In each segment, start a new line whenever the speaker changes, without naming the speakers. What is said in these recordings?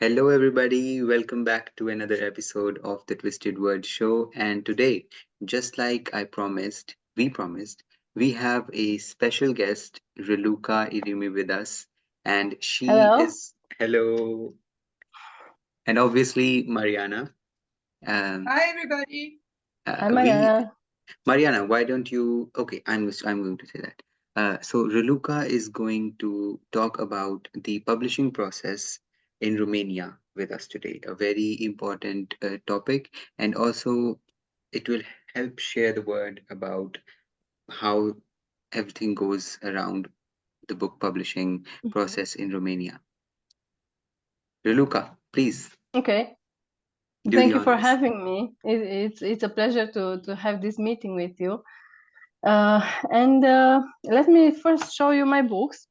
Hello, everybody. Welcome back to another episode of the Twisted Word Show. And today, just like we promised, we have a special guest, Raluca Irimie, with us. And she
Hello.
is, hello, and obviously Mariana. Um,
Hi, everybody.
Hi,
we
Mariana.
Mariana, why don't you? Okay, I'm going to say that. So Raluca is going to talk about the publishing process in Romania with us today. A very important topic, and also it will help share the word about how everything goes around the book publishing
Mhm.
process in Romania. Raluca, please
Okay.
do the
Thank you for
honors.
having me. It's a pleasure to have this meeting with you. And let me first show you my books.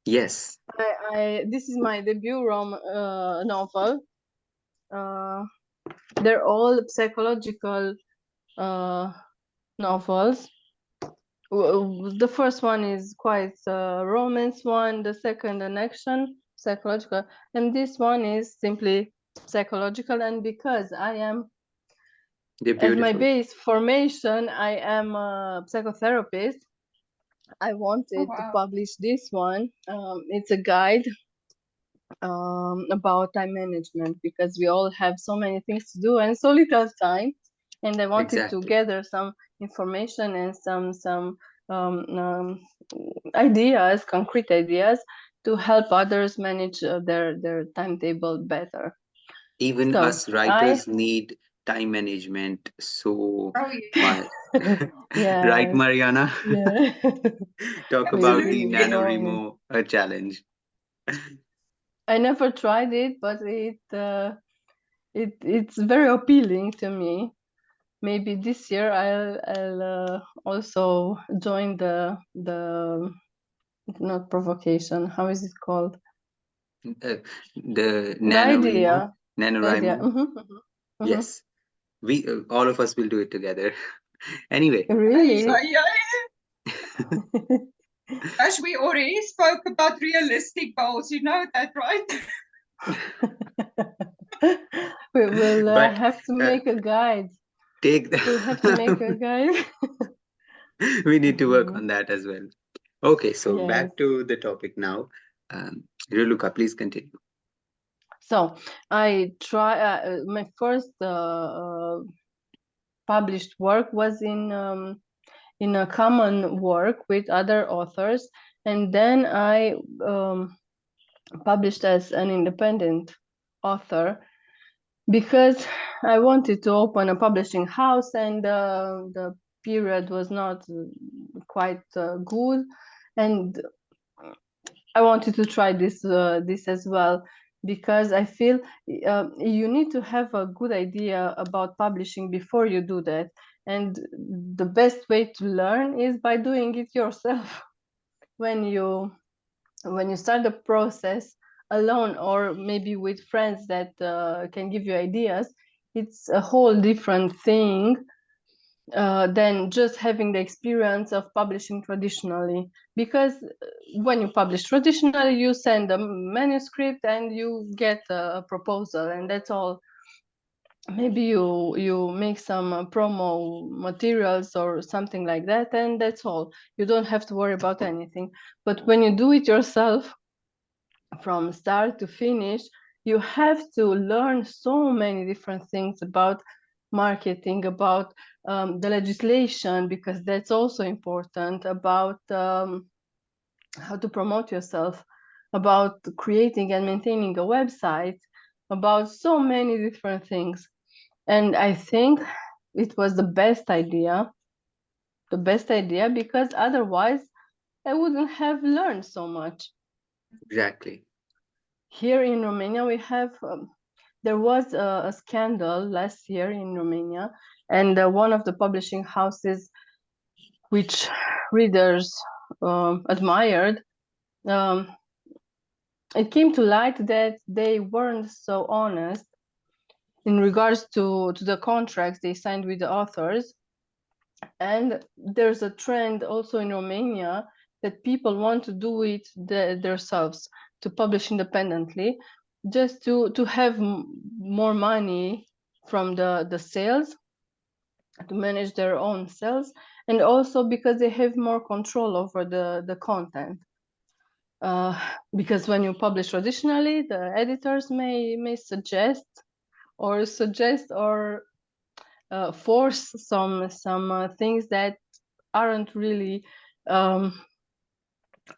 Yes,
This is my debut novel. Uh, they're all psychological uh, novels. The first one is quite a romance one. The second an action psychological, and this one is simply psychological. And because I am,
they're
as my
beautiful.
base formation, I am a psychotherapist. I
Oh,
wanted to
wow.
publish this one. It's a guide about time management, because we all have so many things to do and so little time. And I wanted to
Exactly.
gather some information and some um, um, ideas, concrete ideas, to help others manage their timetable better.
Even
So
us
I
writers need time management so
Oh, yes.
much. Right,
yes,
Mariana?
yeah.
Talk
we
about the
we
Absolutely.
know it.
Nanowrimo challenge.
I never tried it, but it's very appealing to me. Maybe this year I'll also join the not provocation. How is it called?
The
The
Nanowrimo,
idea. The idea.
NaNoWriMo.
Hmm.
Yes, we all of us will do it together. Anyway,
Ay,
Really?
ay, ay. As we already spoke about realistic goals, you know that, right?
We will
but
have to
uh,
make a guide.
take
We'll have to make a
the
guide.
we need to work
Mhm.
on that as well. Okay, so
Yes.
back to the topic now. Riluka, please continue.
So I try. My first published work was in a common work with other authors, and then I published as an independent author, because I wanted to open a publishing house, and the period was not quite good, and I wanted to try this as well, because I feel you need to have a good idea about publishing before you do that, and the best way to learn is by doing it yourself. when you when you start the process alone, or maybe with friends that can give you ideas, it's a whole different thing than just having the experience of publishing traditionally. Because when you publish traditionally, you send a manuscript and you get a proposal, and that's all. Maybe you make some promo materials or something like that, and that's all. You don't have to worry about anything. But when you do it yourself from start to finish, you have to learn so many different things about marketing, about the legislation, because that's also important, about how to promote yourself, about creating and maintaining a website, about so many different things. And I think it was the best idea, because otherwise I wouldn't have learned so much.
Exactly.
Here in Romania, we have there was a scandal last year in Romania, and one of the publishing houses, which readers admired, um, it came to light that they weren't so honest in regards to the contracts they signed with the authors. And there's a trend also in Romania that people want to do it themselves, to publish independently, just to have more money from the sales, to manage their own sales, and also because they have more control over the content. Because when you publish traditionally, the editors may suggest or force some things that aren't really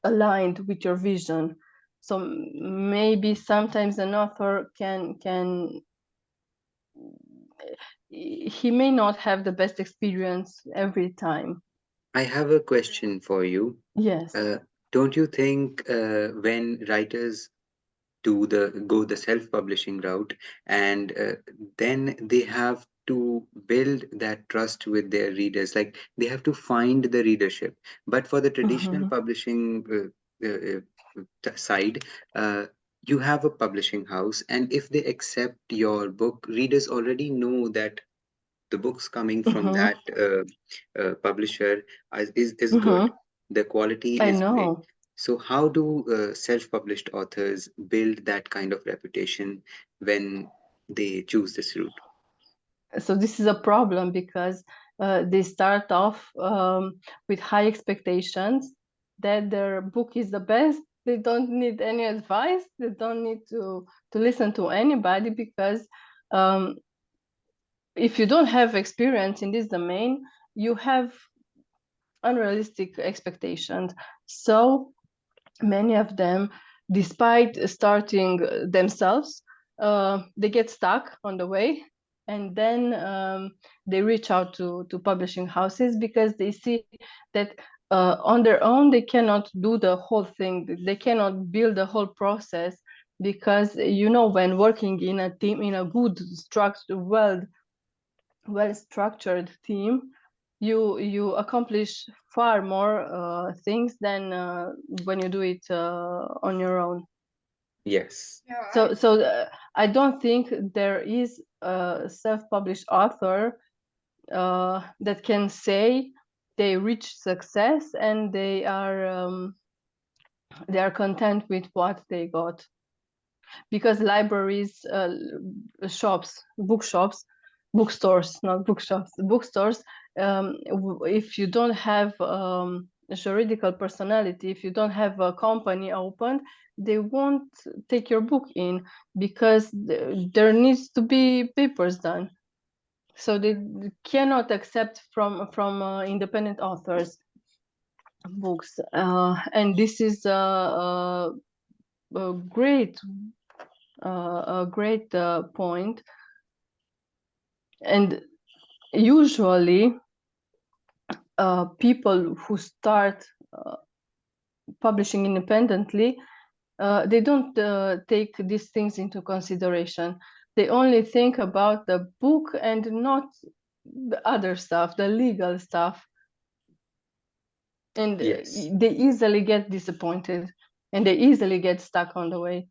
aligned with your vision. So maybe sometimes an author can he may not have the best experience every time.
I have a question for you.
Yes.
Don't you think when writers go the self-publishing route, and then they have to build that trust with their readers, like they have to find the readership, but for the traditional publishing side, you have a publishing house, and if they accept your book, readers already know that the books coming from that publisher is good. The quality
I
is great.
know.
So how do self-published authors build that kind of reputation when they choose this route?
So this is a problem because they start off with high expectations that their book is the best. They don't need any advice. They don't need to listen to anybody, because um, if you don't have experience in this domain, you have unrealistic expectations. So many of them, despite starting themselves, they get stuck on the way, and then they reach out to publishing houses because they see that on their own they cannot do the whole thing. They cannot build the whole process, because when working in a team, in a good structured, well structured team, you accomplish far more things than when you do it on your own.
Yes.
Yeah,
So I don't think there is a self-published author that can say they reach success and they are content with what they got, because libraries, shops, bookshops, bookstores, not bookshops, bookstores, if you don't have a juridical personality, if you don't have a company open, they won't take your book in, because there needs to be papers done. So they cannot accept from independent authors books, and this is a great point. And usually people who start publishing independently, they don't take these things into consideration. They only think about the book and not the other stuff, the legal stuff, and
Yes.
they easily get disappointed, and they easily get stuck on the way.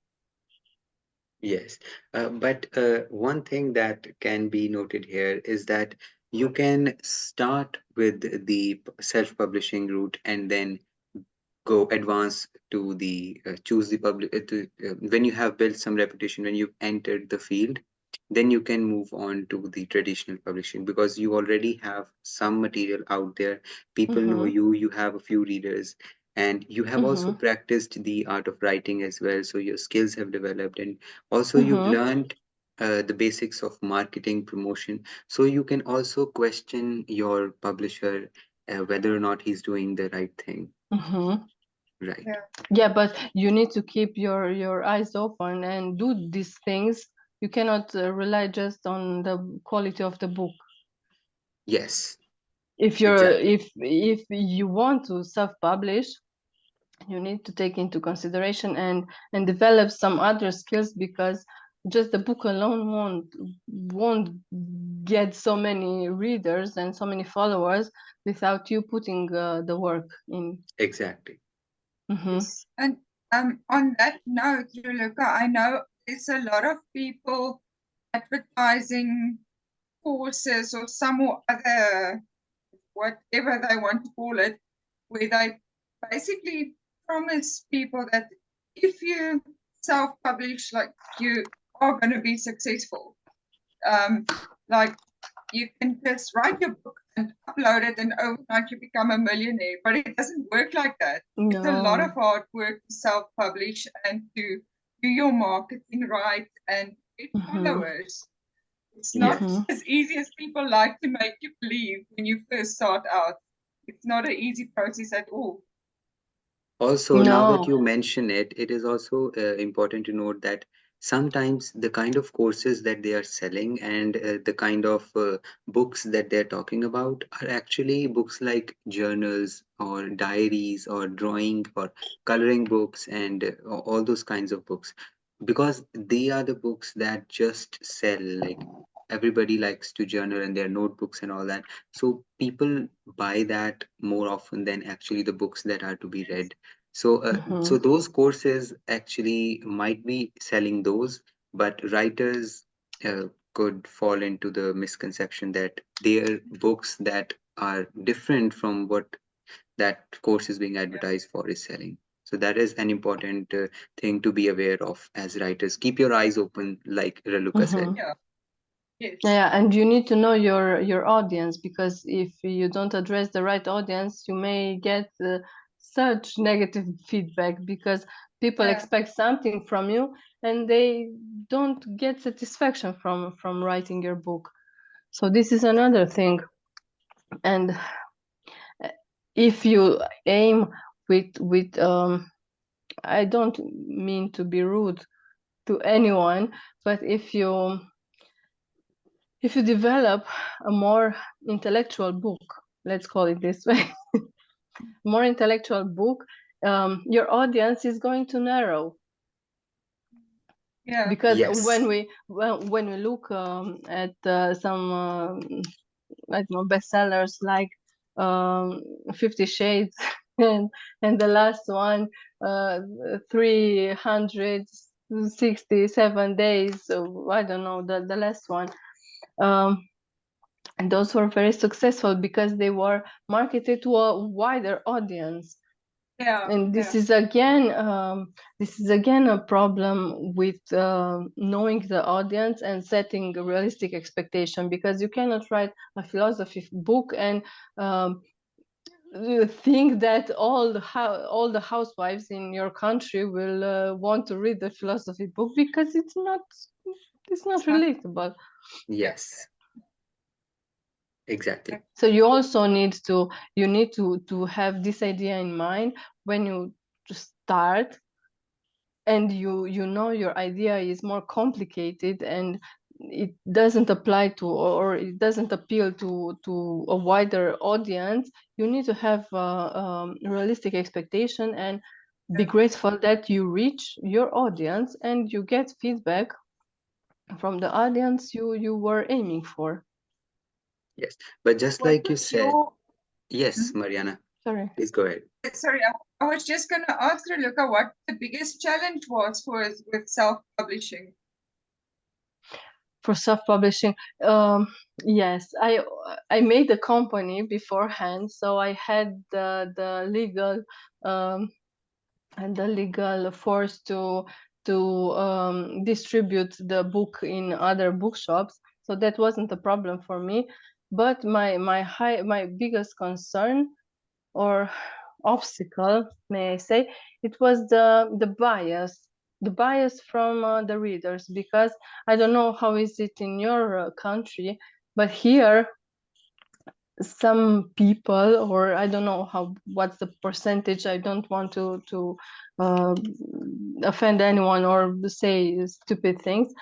Yes, but one thing that can be noted here is that you can start with the self-publishing route and then go advance to the choose the public when you have built some reputation, when you've entered the field, then you can move on to the traditional publishing because you already have some material out there. People know
Mm-hmm.
you, you have a few readers, and you have also
Mm-hmm.
practiced the art of writing as well, so your skills have developed, and also you've
Mm-hmm.
learned the basics of marketing promotion, so you can also question your publisher whether or not he's doing the right thing.
Mm-hmm.
Right.
yeah,
Yeah, but you need to keep your eyes open and do these things. You cannot rely just on the quality of the book.
Yes,
If you're
exactly.
if you want to self-publish, you need to take into consideration and develop some other skills, because just the book alone won't get so many readers and so many followers without you putting the work in.
Exactly.
Mm-hmm.
yes. And on that note, Raluca, I know there's a lot of people advertising courses or some or other, whatever they want to call it, where they basically promise people that if you self-publish, like you are going to be successful. Like you can just write your book and upload it, and overnight you become a millionaire. But it doesn't work like that. It's a lot of
No.
hard work to self-publish and to do your marketing right and get followers. It's not
Yes.
as easy as people like to make you believe when you first start out. It's not an easy process at all.
Also, now that
No.
you mention it, it is also important to note that sometimes the kind of courses that they are selling and the kind of books that they're talking about are actually books like journals or diaries or drawing or coloring books and all those kinds of books, because they are the books that just sell. Like everybody likes to journal and their notebooks and all that. So people buy that more often than actually the books that are to be read. So those courses actually might be selling those, but writers could fall into the misconception that their books that are different from what that course is being advertised for is selling. So that is an important thing to be aware of as writers. Keep your eyes open, like Raluca said.
Yeah. Yes.
Yeah, and you need to know your audience, because if you don't address the right audience, you may get such negative feedback, because people
Yeah.
expect something from you and they don't get satisfaction from writing your book. So this is another thing. And if you aim with I don't mean to be rude to anyone, but if you develop a more intellectual book, let's call it this way, more intellectual book, your audience is going to narrow.
Yeah.
Because
Yes.
when we look at some I don't know, bestsellers like 50 Shades and the last one, 367 days, so I don't know, the last one. And those were very successful because they were marketed to a wider audience.
Yeah.
And
Yeah.
this is again a problem with knowing the audience and setting a realistic expectation, because you cannot write a philosophy book and think that all the housewives in your country will want to read the philosophy book, because it's not relatable.
Yes. Exactly.
So you also need to have this idea in mind when you start, and you know your idea is more complicated and it doesn't apply to, or it doesn't appeal to a wider audience. You need to have a realistic expectation and be grateful that you reach your audience and you get feedback from the audience you were aiming for.
Yes. But just
What
like you
was
said,
your
yes, Mariana,
Sorry.
please go ahead.
sorry, I was just going to ask Raluca what the biggest challenge was for us with self-publishing.
For self-publishing, yes, I made a company beforehand, so I had the legal and the legal force to distribute the book in other bookshops, so that wasn't a problem for me. But my biggest concern or obstacle, may I say, it was the bias from the readers, because I don't know how is it in your country, but here some people, or I don't know what's the percentage, I don't want to uh, offend anyone or say stupid things,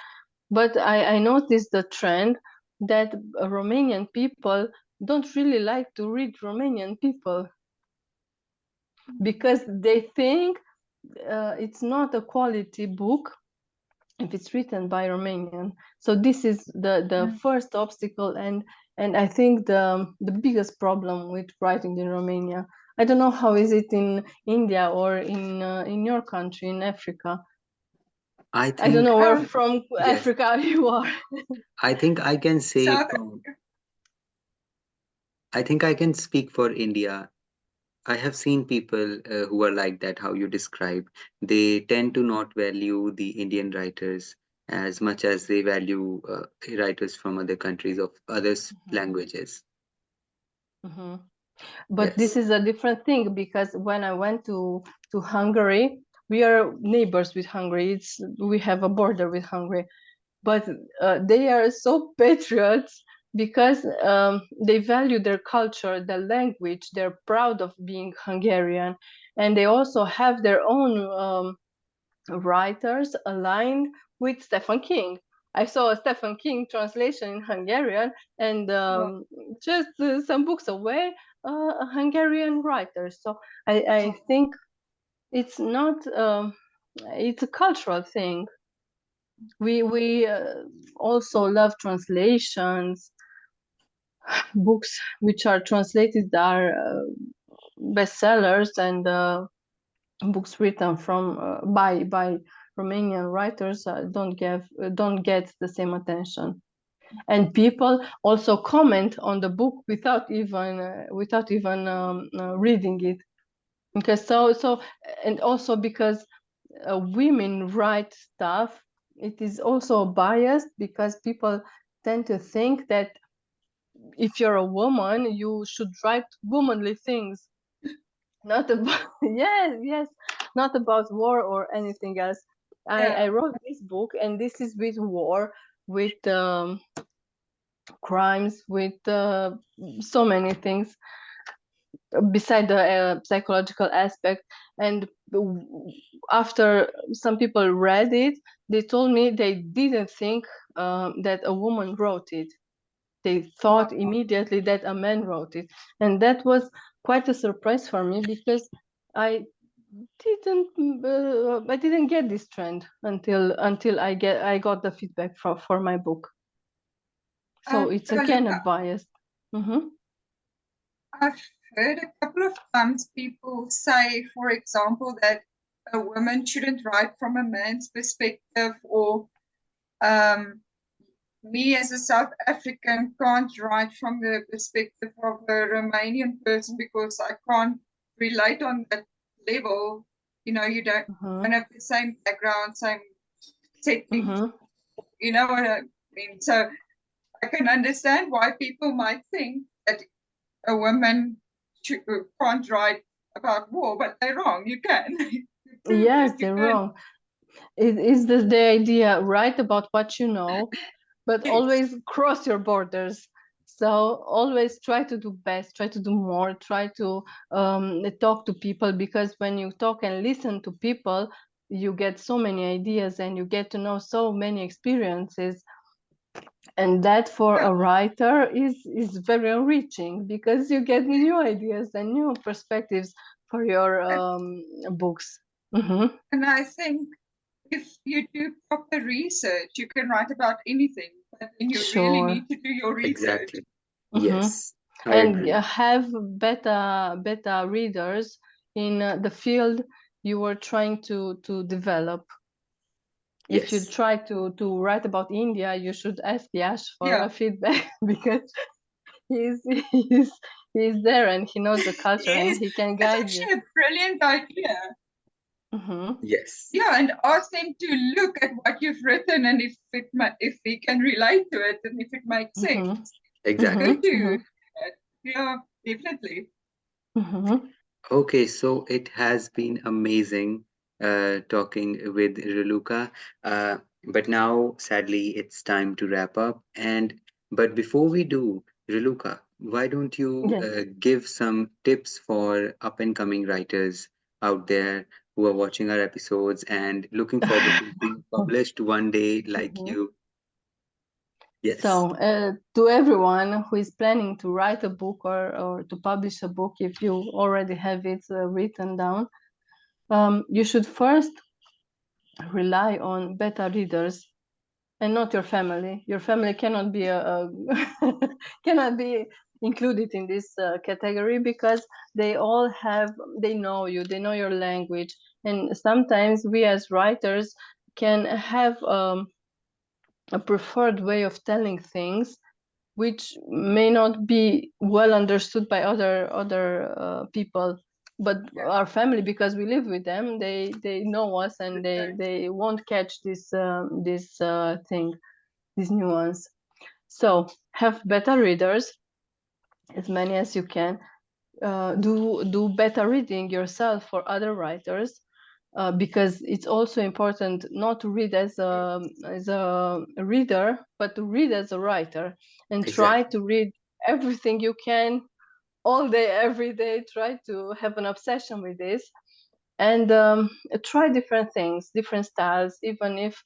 but I noticed the trend that Romanian people don't really like to read Romanian people, because they think it's not a quality book if it's written by Romanian. So this is the first obstacle, and I think the biggest problem with writing in Romania. I don't know how is it in India or in your country in Africa.
I
I don't
think,
know where from
yes,
Africa you are.
I think I can say
South
from, I think I can speak for India. I have seen people who are like that, how you describe. They tend to not value the Indian writers as much as they value writers from other countries of languages.
Mhm. But this
Yes.
is a different thing, because when I went to Hungary, we are neighbors with Hungary. We have a border with Hungary, but they are so patriots, because they value their culture, their language. They're proud of being Hungarian, and they also have their own writers aligned with Stephen King. I saw a Stephen King translation in Hungarian, and
Well,
just some books away, a Hungarian writer. So I think it's not. It's a cultural thing. We also love translations. Books which are translated are bestsellers, and books written from by Romanian writers don't get the same attention. And people also comment on the book without even reading it. Because and also because women write stuff, it is also biased, because people tend to think that if you're a woman, you should write womanly things, not about yes, not about war or anything else. I
yeah.
wrote this book, and this is with war, with crimes, with so many things beside the psychological aspect. And after some people read it, they told me they didn't think that a woman wrote it. They thought
Wow.
immediately that a man wrote it, and that was quite a surprise for me, because I I didn't get this trend until I got the feedback for my book. So it's again a
Raluca,
bias. Mm-hmm.
I've heard a couple of times people say, for example, that a woman shouldn't write from a man's perspective, or um, me as a South African can't write from the perspective of a Romanian person because I can't relate on that level. You know, you don't
Mm-hmm.
have the same background, same setting.
Mm-hmm.
You know what I mean? So I can understand why people might think that a woman can't write about war, but they're wrong. You can. You prove
Yes,
it. You
they're
can.
wrong. It is the idea, write about what you know, but
Yes.
always cross your borders. So always try to do best, try to do more, try to talk to people, because when you talk and listen to people, you get so many ideas, and you get to know so many experiences. And that for
Yeah.
a writer is very enriching, because you get new ideas and new perspectives for your books. Hmm.
And I think if you do proper research, you can write about anything, but then you really
Sure.
need to do your research.
Exactly.
Hmm.
Yes, I
And
agree.
have beta readers in the field you were trying to develop. If you
Yes,
try to write about India, you should ask Yash for
Yeah.
a feedback because he's he's he's there, and he knows the culture, and
Yes,
he can
that's
guide you.
actually a brilliant idea.
Hmm.
yes,
Yeah, and ask them to look at what you've written and if they can relate to it and if it makes
Hmm.
sense. It's
exactly.
good to
Hmm.
do that. Yeah, definitely.
Hmm.
Okay, so it has been amazing talking with Raluca. But now, sadly, it's time to wrap up. But before we do, Raluca, why don't you
Yes.
give some tips for up and coming writers out there who are watching our episodes and looking forward to being published one day like
Mhm.
you? Yes.
So, to everyone who is planning to write a book, or to publish a book, if you already have it written down, you should first rely on beta readers, and not your family. Your family cannot be cannot be included in this category, because they know you, they know your language, and sometimes we as writers can have a preferred way of telling things, which may not be well understood by other people. but our family, because we live with them, they know us, and they won't catch this thing, this nuance. So have beta readers, as many as you can. Do beta reading yourself for other writers, because it's also important not to read as a reader, but to read as a writer, and try
Exactly.
to read everything you can all day, every day. Try to have an obsession with this, and try different things, different styles. Even if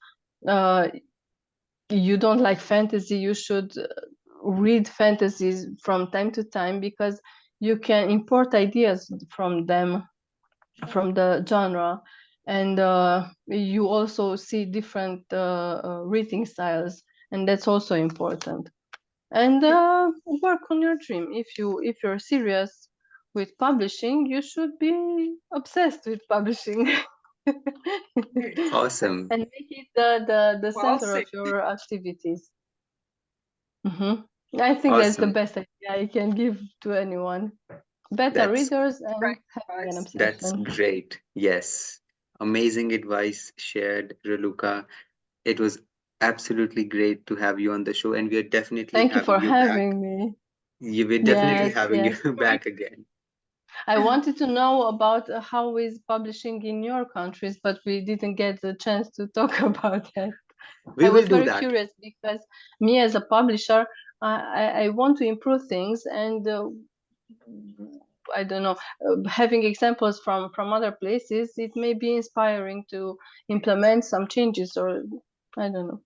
you don't like fantasy, you should read fantasies from time to time, because you can import ideas from them, from the genre, and you also see different reading styles, and that's also important. And work on your dream. If you're serious with publishing, you should be obsessed with publishing.
Awesome.
And make it the
Well
center
said.
of your activities. I think that's the
Awesome.
best idea I can give to anyone. Beta
That's
readers and
Great
having an
advice.
that's
obsession.
great. Yes. Amazing advice shared, Raluca. It was absolutely great to have you on the show, and we are definitely
Thank you for
having you back.
having me.
We're definitely
Yes,
having you
yes.
back again.
I wanted to know about how is publishing in your countries, but we didn't get the chance to talk about that.
We
I
will
was
do
very
that.
curious, because me as a publisher, I want to improve things, and I don't know, having examples from other places, it may be inspiring to implement some changes, or I don't know.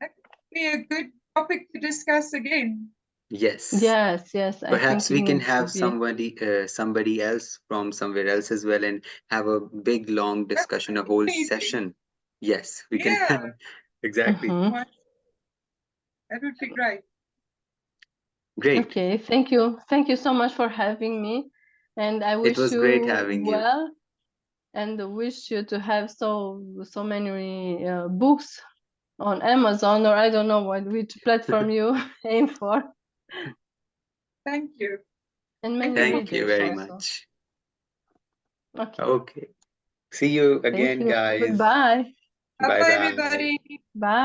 That could be a good topic to discuss again.
Yes.
Yes, yes, I think
Perhaps
it
we can
needs to
have
be.
somebody else from somewhere else as well, and have a big long discussion, a whole
Absolutely.
session. Yes, we can
Yeah,
have. Exactly.
Mhm.
well, that would be great.
Great.
Okay, thank you so much for having me, and I
It
wish
was great
you
having you.
well, and wish you to have so many books on Amazon, or I don't know which platform you aim for,
Thank you.
and
Thank
many
you for
Thank you
readers
very
also.
much.
Okay,
Okay. See you
thank
again,
you.
guys.
Goodbye.
Bye
Bye,
bye.
everybody.
Bye.